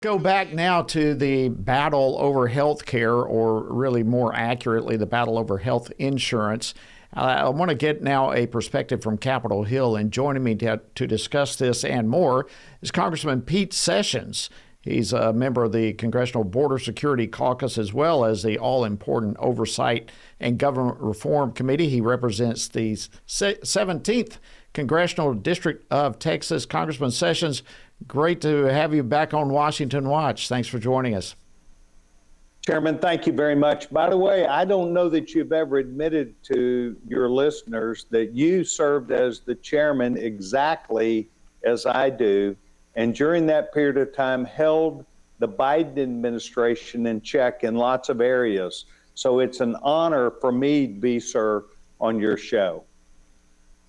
Go back now to the battle over health care, or really more accurately, the battle over health insurance. I want to get now a perspective from Capitol Hill, and joining me to discuss this and more is Congressman Pete Sessions. He's a member of the Congressional Border Security Caucus, as well as the all-important Oversight and Government Reform Committee. He represents the 17th Congressional District of Texas. Congressman Sessions, great to have you back on Washington Watch. Thanks for joining us. Chairman, thank you very much. By the way, I don't know that you've ever admitted to your listeners that you served as the chairman exactly as I do, and during that period of time held the Biden administration in check in lots of areas. So it's an honor for me to be, sir, on your show.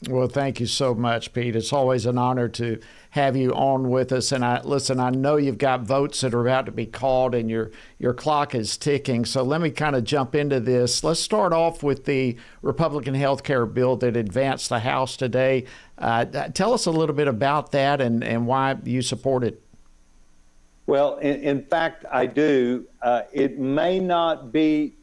Well, thank you so much, Pete. It's always an honor to have you on with us. And I know you've got votes that are about to be called, and your clock is ticking. So let me kind of jump into this. Let's start off with the Republican health care bill that advanced the House today. Tell us a little bit about that and why you support it. Well, in fact, I do. It may not be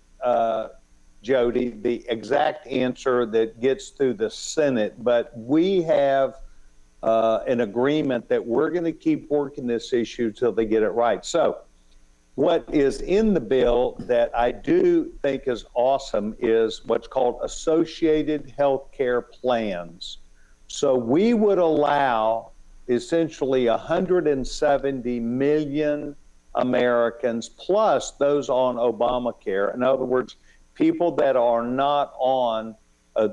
Jody, the exact answer that gets through the Senate, but we have an agreement that we're going to keep working this issue till they get it right. So what is in the bill that I do think is awesome is what's called associated health care plans. So we would allow essentially 170 million Americans plus those on Obamacare. In other words, people that are not on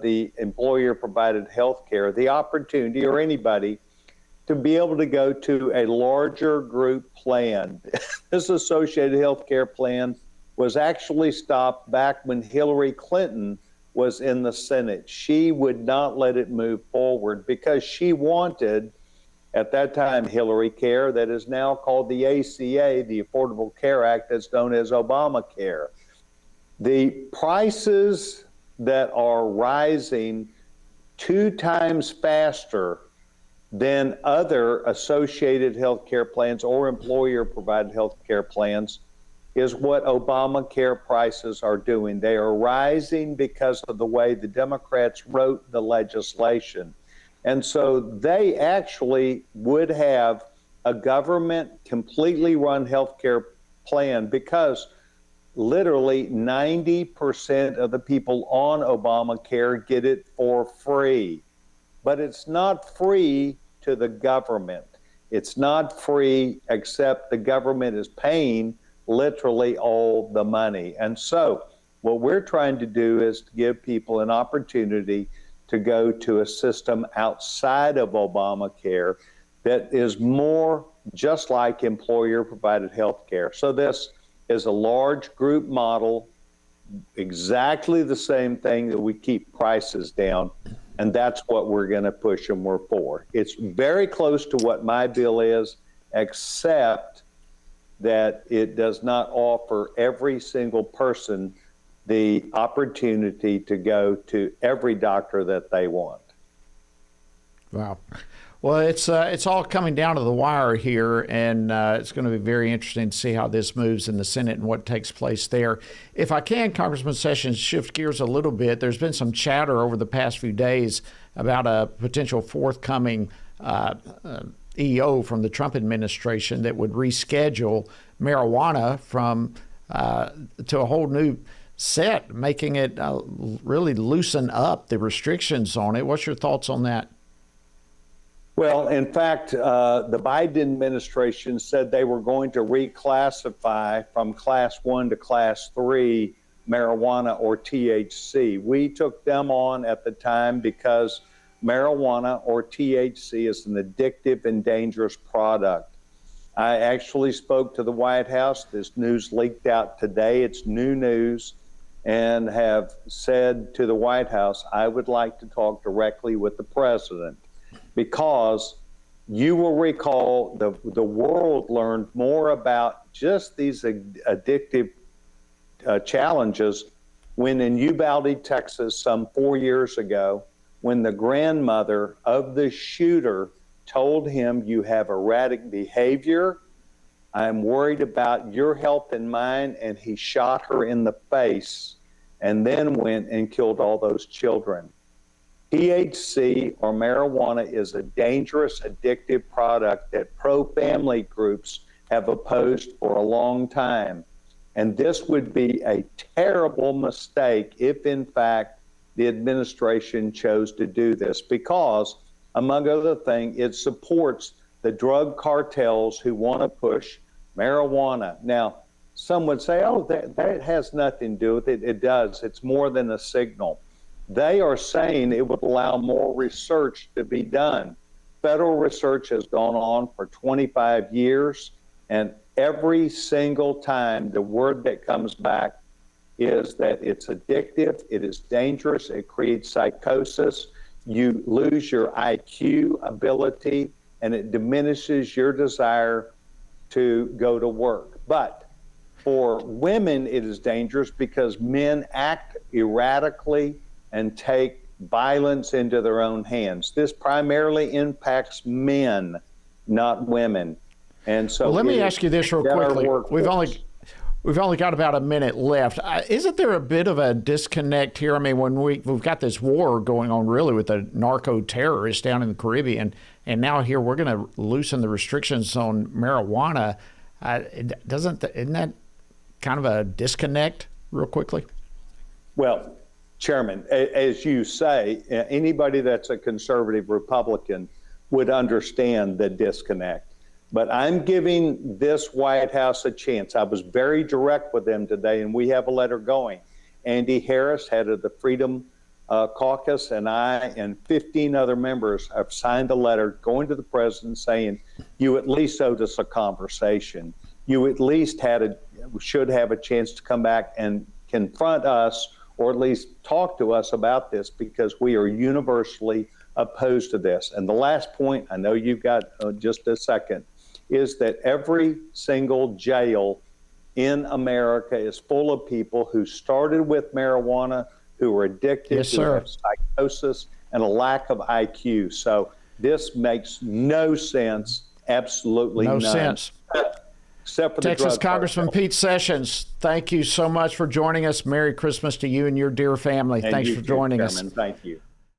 the employer-provided health care, the opportunity, or anybody, to be able to go to a larger group plan. This associated health care plan was actually stopped back when Hillary Clinton was in the Senate. She would not let it move forward because she wanted, at that time, Hillary Care, that is now called the ACA, the Affordable Care Act, that's known as Obamacare. The prices that are rising 2 times faster than other associated health care plans or employer-provided health care plans is what Obamacare prices are doing. They are rising because of the way the Democrats wrote the legislation. And so they actually would have a government completely run health care plan because literally 90% of the people on Obamacare get it for free. But it's not free to the government. It's not free except the government is paying literally all the money. And so what we're trying to do is to give people an opportunity to go to a system outside of Obamacare that is more just like employer-provided health care. So this is a large group model, exactly the same thing that we keep prices down, and that's what we're going to push and we're for. It's very close to what my bill is, except that it does not offer every single person the opportunity to go to every doctor that they want. Wow. Well, it's all coming down to the wire here, and it's going to be very interesting to see how this moves in the Senate and what takes place there. If I can, Congressman Sessions, shift gears a little bit. There's been some chatter over the past few days about a potential forthcoming EO from the Trump administration that would reschedule marijuana from to a whole new set, making it really loosen up the restrictions on it. What's your thoughts on that? Well, in fact, the Biden administration said they were going to reclassify from Class 1 to Class 3 marijuana or THC. We took them on at the time because marijuana or THC is an addictive and dangerous product. I actually spoke to the White House. This news leaked out today. It's new news, and have said to the White House, I would like to talk directly with the president. Because you will recall the world learned more about just these addictive challenges when in Uvalde, Texas, some 4 years ago, when the grandmother of the shooter told him, you have erratic behavior, I'm worried about your health and mine. And he shot her in the face and then went and killed all those children. THC or marijuana is a dangerous, addictive product that pro-family groups have opposed for a long time. And this would be a terrible mistake if, in fact, the administration chose to do this, because, among other things, it supports the drug cartels who want to push marijuana. Now, some would say, oh, that has nothing to do with it. It does. It's more than a signal. They are saying it would allow more research to be done. Federal research has gone on for 25 years, and every single time the word that comes back is that it's addictive, it is dangerous, it creates psychosis, you lose your IQ ability, and it diminishes your desire to go to work. But for women, it is dangerous because men act erratically and take violence into their own hands. This primarily impacts men, not women. And so, well, let me ask you this real quickly. We've only got about a minute left. Isn't there a bit of a disconnect here? I mean, when we've got this war going on really with the narco terrorists down in the Caribbean, and now here we're going to loosen the restrictions on marijuana. Isn't that kind of a disconnect real quickly? Well, Chairman, as you say, anybody that's a conservative Republican would understand the disconnect. But I'm giving this White House a chance. I was very direct with them today, and we have a letter going. Andy Harris, head of the Freedom Caucus, and I and 15 other members have signed a letter going to the president saying, you at least owed us a conversation. You at least should have a chance to come back and confront us, or at least talk to us about this, because we are universally opposed to this. And the last point, I know you've got just a second, is that every single jail in America is full of people who started with marijuana, who are addicted, yes, who have psychosis, and a lack of IQ. So this makes no sense, absolutely no none. sense. Except for Texas the Congressman Pete Sessions, thank you so much for joining us. Merry Christmas to you and your dear family. And thanks for joining us. Thank you.